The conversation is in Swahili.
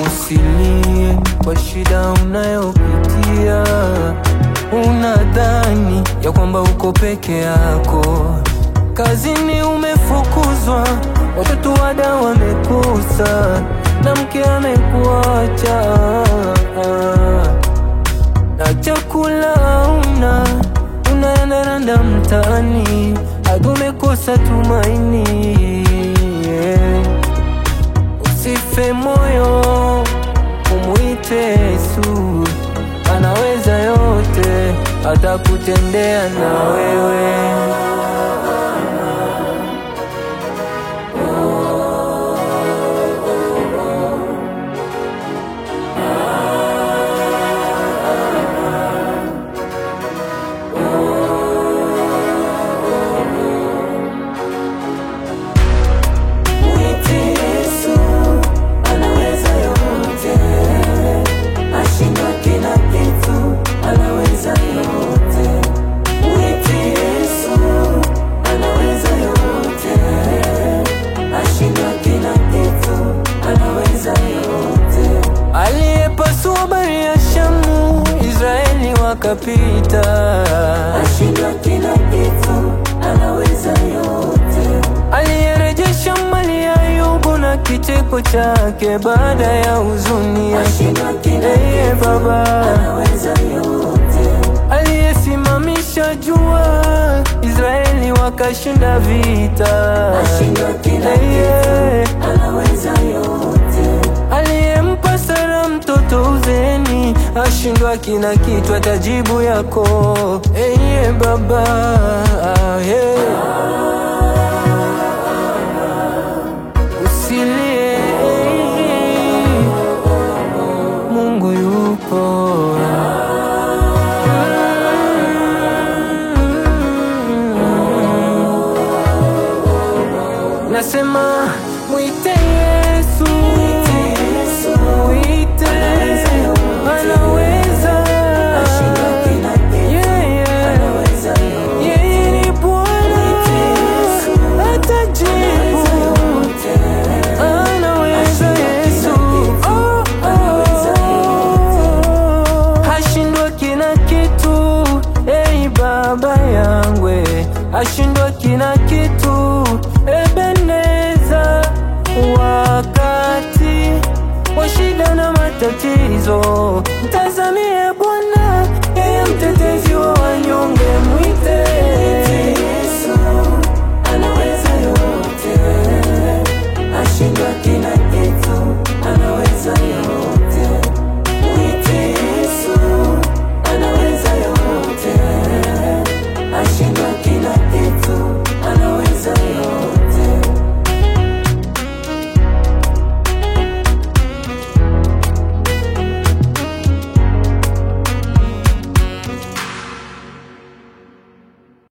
Usilie kwa shida unayopitia. Unadhani ya kwamba uko peke yako. Kazini umefukuzwa, watoto wada wamekusa, na mke amekuacha, na chakula unarandaranda mtaani, hadi umekosa tumaini. Usife moyo, umuite Yesu, anaweza yote, atakutendea na wewe. Aliyepasua bahari ya Shamu, Israeli wakapita. Ashindwa kila kitu, anaweza yote. Aliyerejesha mali ya Ayubu na kicheko chake baada ya huzuni. Ashindwa kila kitu, Baba, anaweza yote. Aliyesimamisha jua, Israeli wakashinda vita. Ashindwa kila kitu, anaweza yote. Aliyempa Sara mtoto uzeni, ashindwa kila kitu, atajibu yako. Baba, usilie, Mungu yupo. Nasema mwite Yesu, mwite, anaweza. Yeye ni Bwana, atajibu. Anaweza Yesu, hashindwa kila kitu. Baba yangwe, hashindwa kila kitu. Ebeneza, wakati wa shida na matatizo, mtazamie Bwana.